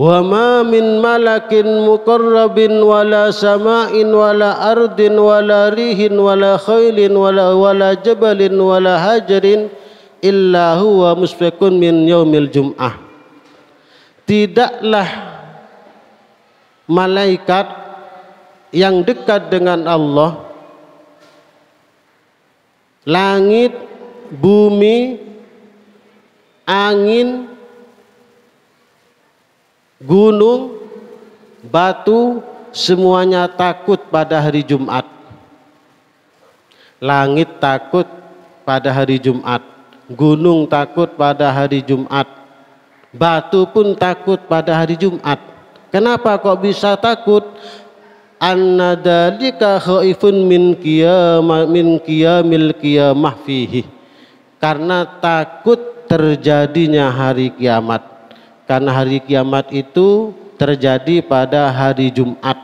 Wa ma min malakin muqarrabin wala sama'in wala ardin wala rihin wala khailin wala jabalin wala hajarin illa huwa musfiqun min yaumil jum'ah. Tidaklah malaikat yang dekat dengan Allah, langit, bumi, angin, gunung, batu, semuanya takut pada hari Jumat. Langit takut pada hari Jumat, gunung takut pada hari Jumat, batu pun takut pada hari Jumat. Kenapa kok bisa takut? Anna dzalika khaifun min qiyamil qiyamah fihi. Karena takut terjadinya hari kiamat. Karena hari kiamat itu terjadi pada hari Jumat.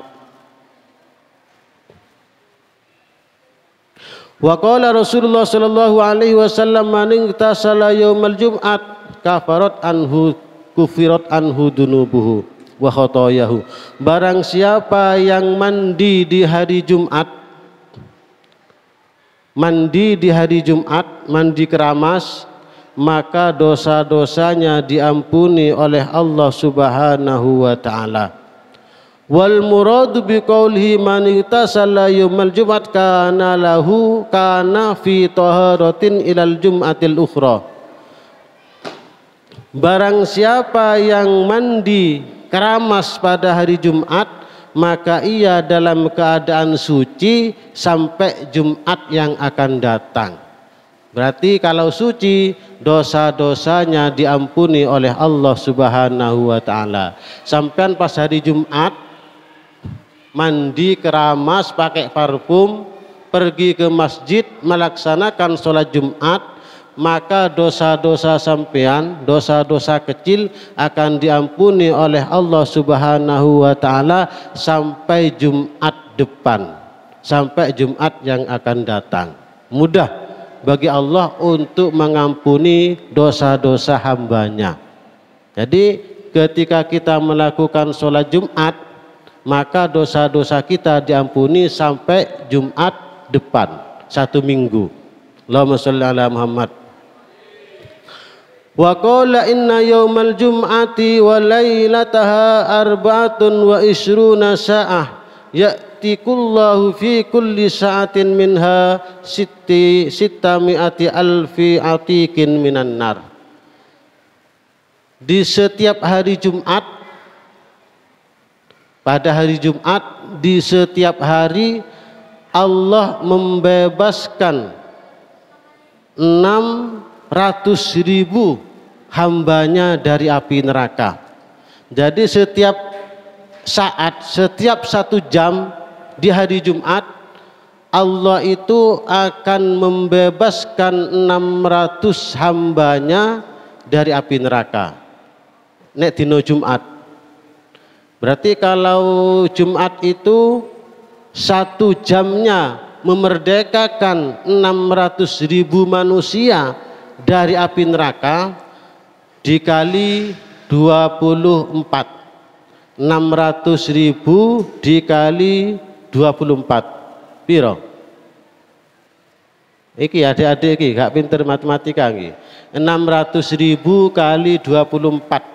Wa qala Rasulullah sallallahu alaihi wasallam man igtasala yaumal jum'at kafarat anhu dunubuhu wa khotoyahu. Barang siapa yang mandi di hari Jumat, mandi keramas, maka dosa-dosanya diampuni oleh Allah Subhanahu wa taala. Wal muradu biqaulihi man igtasala yaumal jum'at kana fi taharatin ilal jum'atil ukhra. Barang siapa yang mandi keramas pada hari Jumat, maka ia dalam keadaan suci sampai Jumat yang akan datang. Berarti kalau suci, dosa-dosanya diampuni oleh Allah Subhanahu wa taala. Sampean pas hari Jumat mandi keramas pakai parfum, pergi ke masjid melaksanakan sholat Jumat, maka dosa-dosa sampean, dosa-dosa kecil akan diampuni oleh Allah Subhanahu wa taala sampai Jumat depan, sampai Jumat yang akan datang. Mudah bagi Allah untuk mengampuni dosa-dosa hambanya. Jadi ketika kita melakukan sholat Jumat, maka dosa-dosa kita diampuni sampai Jumat depan, 1 minggu. Allahumma sholli ala Muhammad. Wa qala inna yaumal jum'ati wa lailataha arba'atun wa ishruna sa'ah ya'tikullahu fi kulli sa'atin minha sittami'ati alfi atikin minan nar. Di setiap hari Jumat, pada hari Jumat, di setiap hari Allah membebaskan 600.000 hambanya dari api neraka. Jadi setiap saat, setiap 1 jam di hari Jumat, Allah itu akan membebaskan 600 hambanya dari api neraka. Nek dino Jumat. Berarti kalau Jumat itu 1 jamnya memerdekakan 600.000 manusia dari api neraka, dikali 24, 600.000 dikali 24 piro? Iki adik-adik iki gak pinter matematika iki. 600.000 kali 24.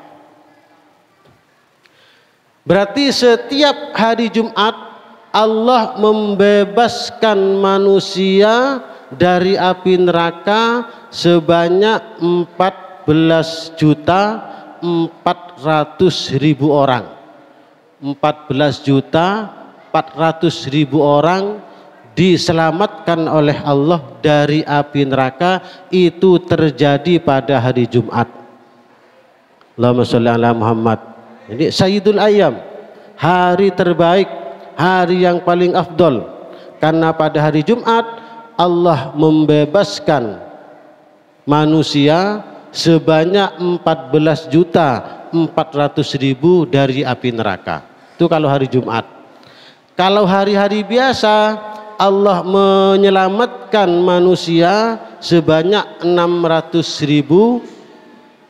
Berarti setiap hari Jumat Allah membebaskan manusia dari api neraka sebanyak 14.400.000 orang. 14.400.000 orang diselamatkan oleh Allah dari api neraka. Itu terjadi pada hari Jumat. Allahumma sholli ala Muhammad. Ini Sayyidul Ayyam, hari terbaik, hari yang paling afdol. Karena pada hari Jumat Allah membebaskan manusia sebanyak 14.400.000 dari api neraka. Itu kalau hari Jumat. Kalau hari-hari biasa Allah menyelamatkan manusia sebanyak 600.000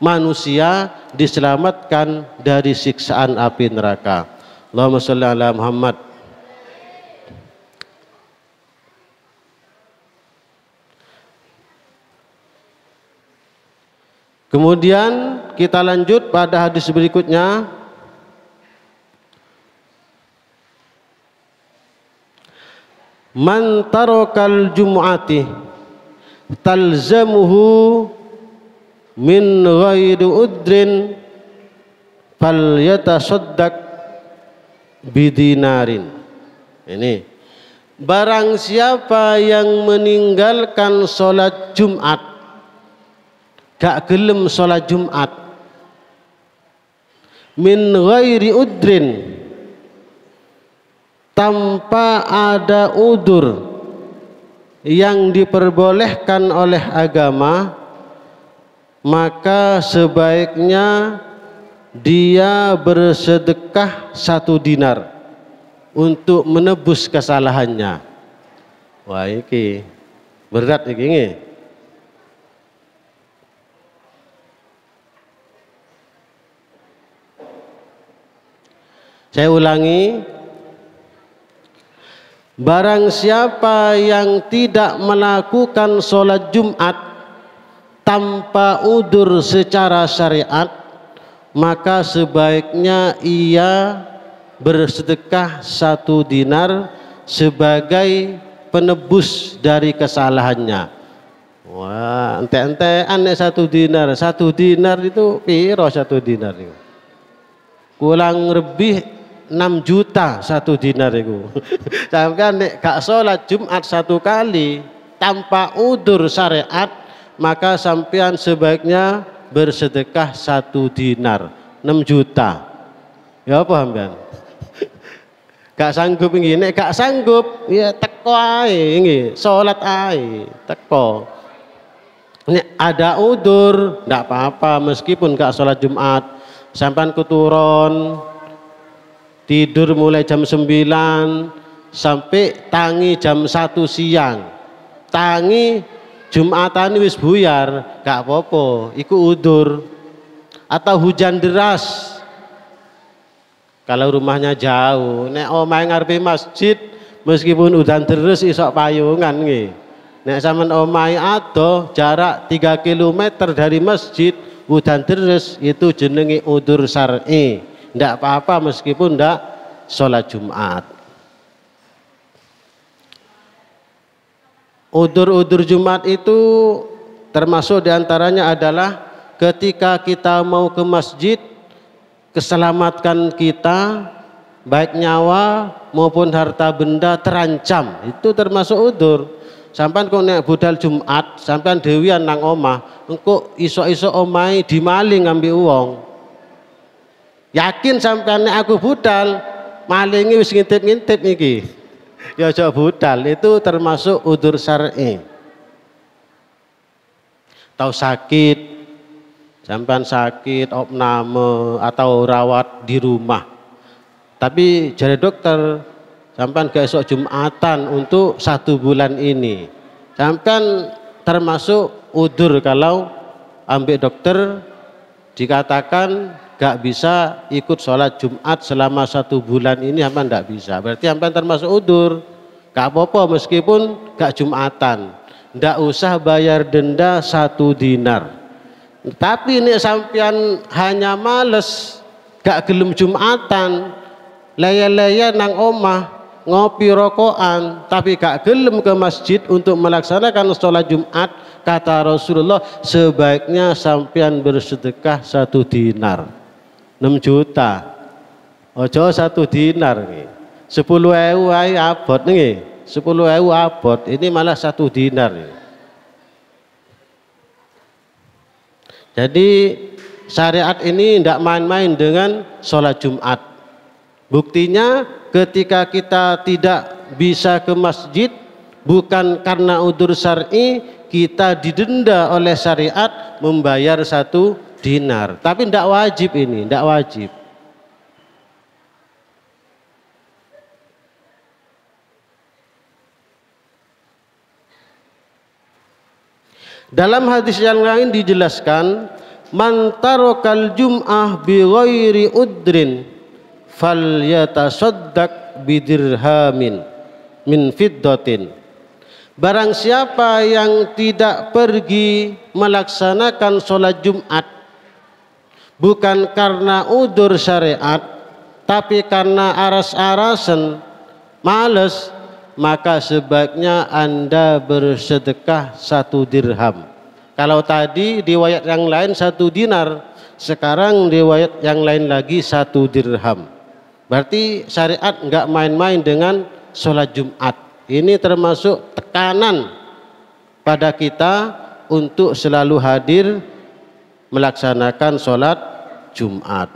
manusia diselamatkan dari siksaan api neraka. Allahumma sholli ala Muhammad. Kemudian kita lanjut pada hadis berikutnya. Man tarakal jumu'ati talzamuhu min ghairi udrin falyatasaddaq bidinarin. Ini barang siapa yang meninggalkan sholat Jumat, gak gelem sholat Jumat, min ghairi udrin, tanpa ada udur yang diperbolehkan oleh agama, maka sebaiknya dia bersedekah 1 dinar untuk menebus kesalahannya. Wah, iki berat iki nggih. Saya ulangi, barang siapa yang tidak melakukan sholat Jumat tanpa udur secara syariat, maka sebaiknya ia bersedekah 1 dinar sebagai penebus dari kesalahannya. Wah, ente-entean 1 dinar. 1 dinar itu piro 1 dinar itu? Kurang lebih 6 juta 1 dinar itu. Sampai nek gak sholat Jumat 1 kali tanpa udur syariat, maka sampean sebaiknya bersedekah 1 dinar 6 juta. Ya apa sampean? Gak sanggup ini, nek gak sanggup ya teko ae nggih, sholat ae teko. Nek ada udur ndak apa-apa meskipun gak sholat Jumat, sampean keturun tidur mulai jam 9 sampai tangi jam 1 siang, tangi Jumatan wis buyar, gak apa-apa, iku udur. Atau hujan deras, kalau rumahnya jauh, nek omahe ngarepe masjid meskipun udan deras isok payungan nggih. Nek sampean omahe adoh jarak 3 km dari masjid, udan deras, itu jenenge udur syar'i. Ndak apa-apa meskipun ndak sholat Jumat. Udur-udur Jumat itu termasuk diantaranya adalah ketika kita mau ke masjid, keselamatan kita baik nyawa maupun harta benda terancam, itu termasuk udur. Sampai kok nek budal Jumat, sampean dewian nang omah, engko iso-iso omahe dimaling ngambil uang. Yakin sampean nek aku budal, malingi wis ngintip-ngintip iki. Ya aja budal, itu termasuk udur syar'i. Tahu sakit, sampean sakit, opname atau rawat di rumah. Tapi jadi dokter, sampean gak esok Jumatan untuk 1 bulan ini. Sampean termasuk udur kalau ambil dokter dikatakan gak bisa ikut sholat Jumat selama 1 bulan ini, sampean gak bisa. Berarti sampean termasuk udur. Gak apa-apa meskipun gak Jumatan. Ndak usah bayar denda 1 dinar. Tapi ini sampean hanya males, gak gelem Jumatan, laya-laya nang omah ngopi rokokan, tapi gak gelem ke masjid untuk melaksanakan sholat Jumat, kata Rasulullah sebaiknya sampean bersedekah 1 dinar 6 juta. Ojo 1 dinar nih, 10.000 ae abot nih, 10.000 abot, ini malah 1 dinar nih. Jadi syariat ini tidak main-main dengan sholat Jumat. Buktinya ketika kita tidak bisa ke masjid bukan karena udzur syar'i, kita didenda oleh syariat membayar 1 dinar. Tapi tidak wajib ini, tidak wajib. Dalam hadis yang lain dijelaskan man tarakal jum'ah bi ghairi udrin falyatasaddaq bidirhamin min fiddatin. Barang siapa yang tidak pergi melaksanakan sholat Jumat bukan karena udzur syariat, tapi karena aras-arasan, males, maka sebaiknya Anda bersedekah 1 dirham. Kalau tadi riwayat yang lain 1 dinar, sekarang riwayat yang lain lagi 1 dirham. Berarti syariat nggak main-main dengan sholat Jumat. Ini termasuk tekanan pada kita untuk selalu hadir melaksanakan sholat Jumat.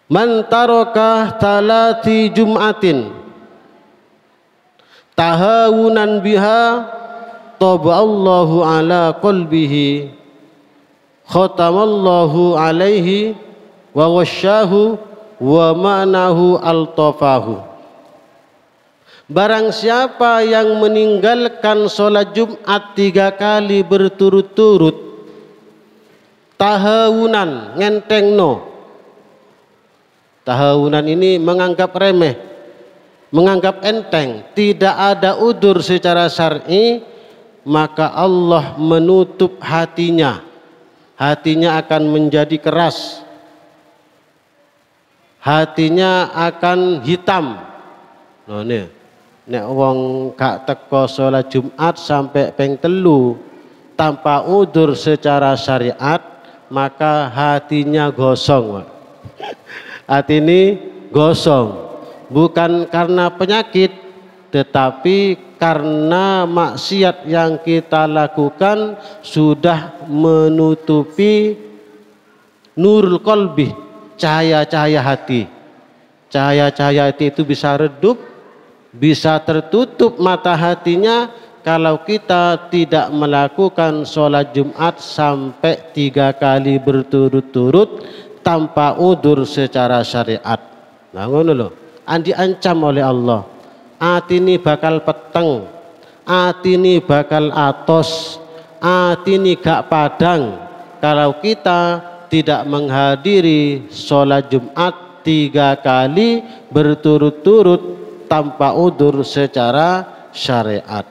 Man taraka talati jum'atin tahawunan biha taballahu ala qalbihi khatamallahu alaihi wa wasyahu wa ma'nahu altafahu. Barang siapa yang meninggalkan sholat Jumat 3 kali berturut-turut, tahawunan, ngentengno. Tahawunan ini menganggap remeh, menganggap enteng, tidak ada udzur secara syar'i, maka Allah menutup hatinya. Hatinya akan menjadi keras, hatinya akan hitam. Nah, nek wong gak teko sholat Jumat sampai ping 3 tanpa udzur secara syariat, maka hatinya gosong. Hati ini gosong, bukan karena penyakit, tetapi karena maksiat yang kita lakukan sudah menutupi nurul qalbi, cahaya-cahaya hati. Cahaya-cahaya hati itu bisa redup, bisa tertutup mata hatinya kalau kita tidak melakukan sholat Jumat sampai 3 kali berturut-turut tanpa udzur secara syariat. Nah ngono lho, andi ancam oleh Allah. Ati ini bakal peteng, ati ini bakal atos, ati ini gak padang kalau kita tidak menghadiri sholat Jumat 3 kali berturut-turut tanpa udzur secara syariat.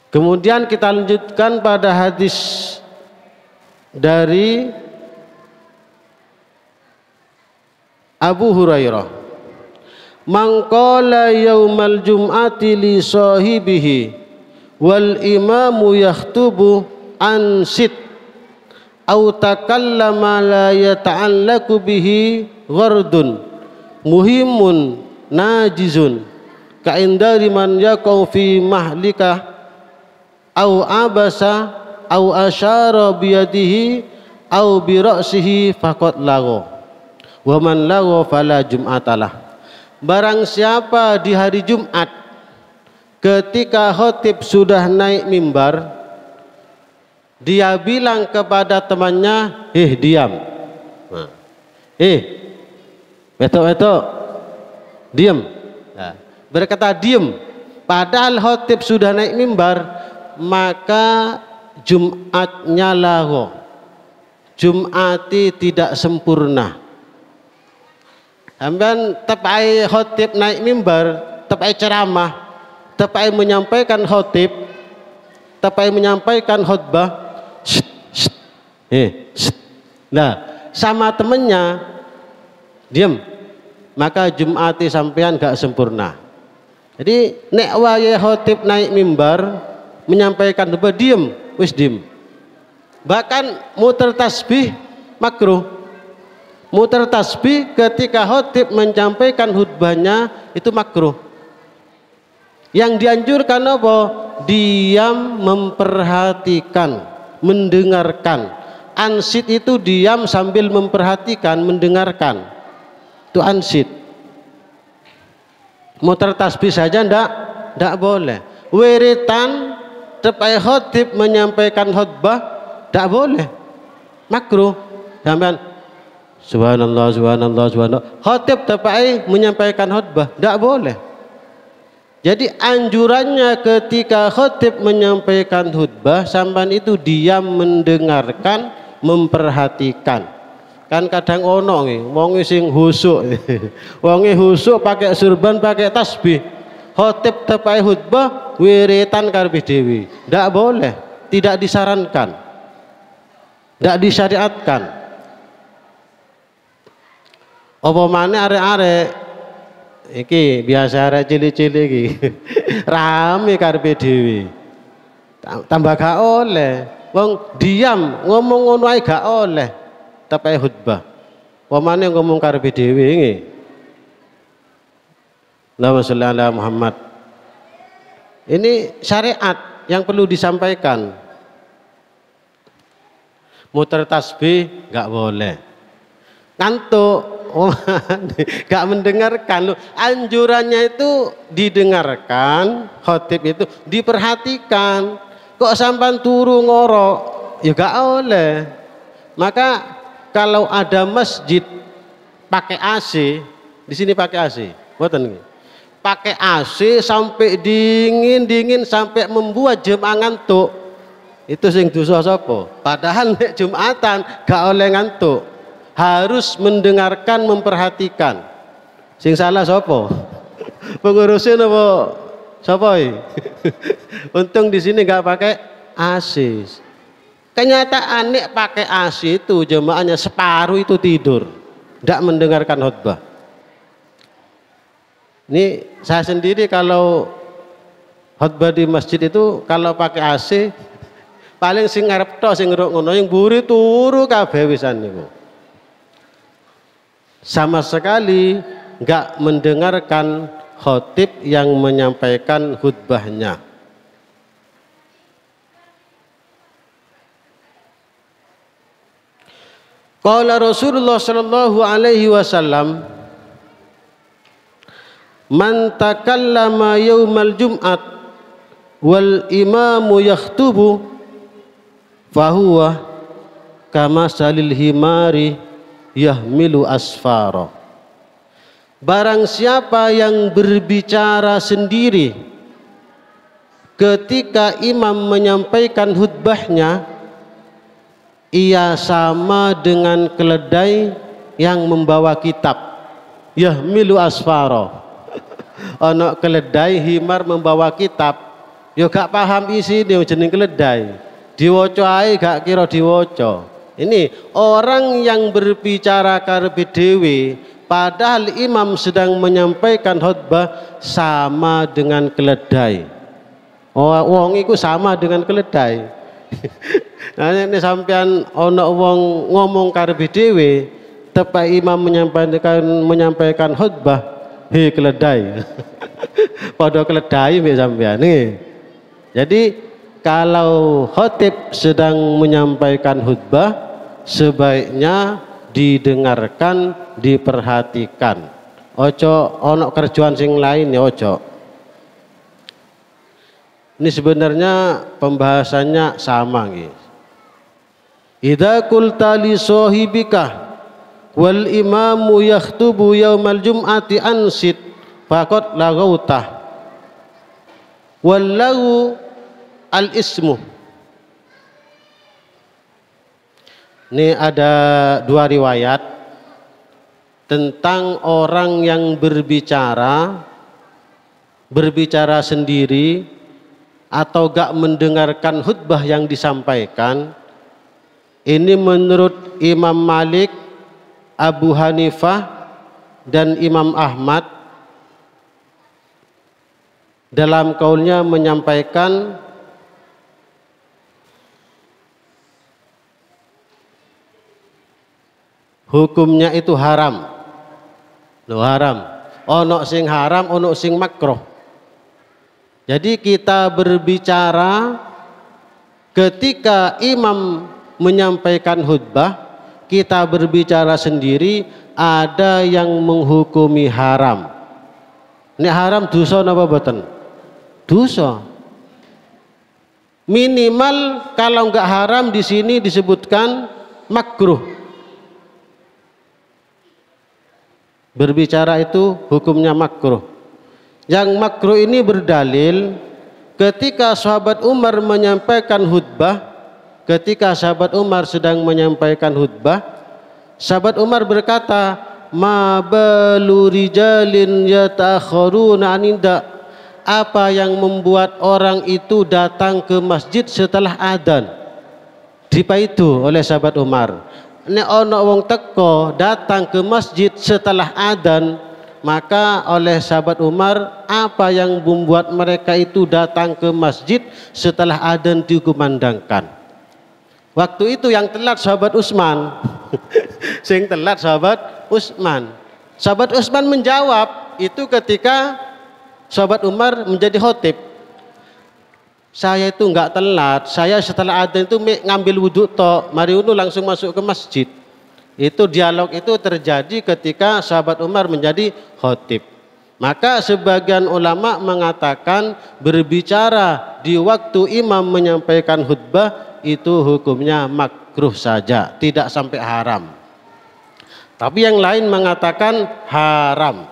Kemudian kita lanjutkan pada hadis dari Abu Hurairah, man qala yaumal jum'ati li sahibihi wal imamu yakhtubu ansit aw takallama la yata'allaku bihi ghardun muhimun najizun ka indari man yaqau fi mahlika aw abasa au asyara biyadihi au bi ra'sihi faqad lagho wa man lagho fala jum'atalah. Barang siapa di hari Jumat ketika khatib sudah naik mimbar, dia bilang kepada temannya, diam. Nah, betok diam. Nah, berkata diam padahal khatib sudah naik mimbar, maka Jumatnya lago, Jumati tidak sempurna. Sampeyan tepai khotib naik mimbar, tepai ceramah, tepai menyampaikan khotib, tepai menyampaikan khutbah, nah sama temennya diam, maka Jumati sampean gak sempurna. Jadi nek wae khotib naik mimbar menyampaikan khutbah diam, wis dim. Bahkan muter tasbih makruh. Muter tasbih ketika khatib menyampaikan khutbahnya itu makruh. Yang dianjurkan apa? Diam, memperhatikan, mendengarkan. Ansit itu diam sambil memperhatikan, mendengarkan. Itu ansit. Muter tasbih saja ndak boleh. Wiritan tepai khatib menyampaikan khutbah tidak boleh, makruh. Sampean subhanallah subhanallah subhanallah, khatib tepai menyampaikan khutbah tidak boleh. Jadi anjurannya ketika khatib menyampaikan khutbah, sampean itu diam mendengarkan, memperhatikan. Kan kadang ono nggih wong sing husuk. Wonge husuk pakai surban, pakai tasbih. Khatib tepai khutbah wiritan karepe dhewe. Ndak boleh, tidak disarankan. Ndak disyariatkan. Apa maneh arek-arek iki biasa arek cilik-cilik iki rame karepe dhewe. Tambah gak oleh. Wong diam ngomong ngono ae gak oleh. Tepai khutbah. Apa maneh ngomong karepe dhewe nggih. Allahumma sholli ala Muhammad. Ini syariat yang perlu disampaikan. Muter tasbih nggak boleh. Ngantuk, nggak mendengarkan. Loh, anjurannya itu didengarkan, khotib itu diperhatikan. Kok sampan turu ngorok, ya nggak oleh. Maka kalau ada masjid pakai AC, di sini pakai AC, boten nggih. Pakai AC sampai dingin sampai membuat jemaah ngantuk, itu sing dosa sapa? Padahal nek Jumatan gak oleh ngantuk, harus mendengarkan, memperhatikan. Sing salah sapa? Pengurusnya apa sapa iki? Untung di sini gak pakai AC. Kenyataan nek pakai AC itu jemaahnya separuh itu tidur, tidak mendengarkan khutbah. Ini saya sendiri kalau khutbah di masjid itu kalau pakai AC paling sing ngarep tok sing ngruk ngono, yang mburi turu kabeh wisan niku. Sama sekali enggak mendengarkan khatib yang menyampaikan khutbahnya. Qala Rasulullah sallallahu alaihi wasallam, man takallama yaumal jum'at wal imamu yakhtubu fahuwa kama salil himari yahmilu asfara. Barang siapa yang berbicara sendiri ketika imam menyampaikan khutbahnya, ia sama dengan keledai yang membawa kitab. Yahmilu asfara. Ono keledai himar membawa kitab, yo gak paham isi dia jeneng keledai, diwaca ae gak kira diwaca. Ini orang yang berbicara karepe dhewe padahal imam sedang menyampaikan khutbah sama dengan keledai. Oh, wong iku sama dengan keledai. Nah, ini sampean ono wong ngomong karepe dhewe tepak imam menyampaikan khutbah, he keledai. Pada keledai mbek sampean nih. Jadi kalau khatib sedang menyampaikan khutbah sebaiknya didengarkan, diperhatikan. Ojo ono kerjaan sing lain ya ojo. Ini sebenarnya pembahasannya sama nggih. Idza qulta li sahibika wal imamu yakhtubu yaumal jum'ati ansit faqad lagautah wallahu al ismu. Ini ada dua riwayat tentang orang yang berbicara sendiri atau gak mendengarkan khutbah yang disampaikan. Ini menurut Imam Malik, Abu Hanifah dan Imam Ahmad dalam kaulnya menyampaikan hukumnya itu haram. Loh, haram. Ono sing haram, ono sing makruh. Jadi kita berbicara ketika imam menyampaikan khutbah, kita berbicara sendiri, ada yang menghukumi haram. Ini haram dosa napa boten? Dosa. Minimal kalau enggak haram di sini disebutkan makruh. Berbicara itu hukumnya makruh. Yang makruh ini berdalil ketika sahabat Umar menyampaikan khutbah, ketika sahabat Umar sedang menyampaikan khutbah, sahabat Umar berkata, ma balu rijalin yatakhuruna aninda, apa yang membuat orang itu datang ke masjid setelah adzan? Dipaidu oleh sahabat Umar, nek ono wong teko datang ke masjid setelah adzan, maka oleh sahabat Umar, apa yang membuat mereka itu datang ke masjid setelah adzan dikumandangkan? Waktu itu yang telat sahabat Utsman. Sing telat sahabat Utsman. Sahabat Utsman menjawab itu ketika sahabat Umar menjadi khotib. Saya itu enggak telat, saya setelah adzan itu ngambil wudhu tok, mari langsung masuk ke masjid. Itu dialog itu terjadi ketika sahabat Umar menjadi khotib. Maka sebagian ulama mengatakan berbicara di waktu imam menyampaikan khutbah itu hukumnya makruh saja, tidak sampai haram. Tapi yang lain mengatakan haram.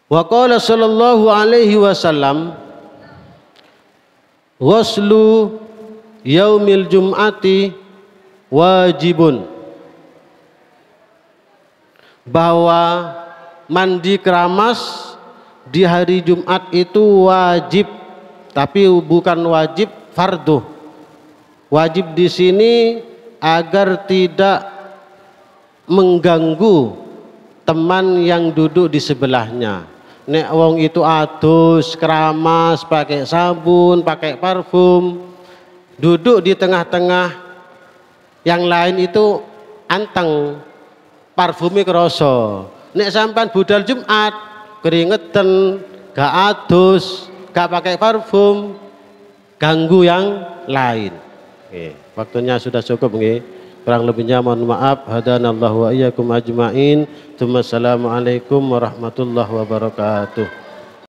Wa qala sallallahu alaihi wasallam, ghuslu yaumil jum'ati wajibun, bahwa mandi keramas di hari Jumat itu wajib, tapi bukan wajib fardu. Wajib di sini agar tidak mengganggu teman yang duduk di sebelahnya. Nek wong itu adus keramas pakai sabun, pakai parfum, duduk di tengah-tengah yang lain itu anteng parfumnya kroso. Nek sampean budal Jumat keringetan, gak adus, gak pakai parfum, ganggu yang lain. Oke, waktunya sudah cukup nggih. Kurang lebihnya mohon maaf. Hadanallahu wa iyyakum ajmain. Assalamualaikum warahmatullahi wabarakatuh.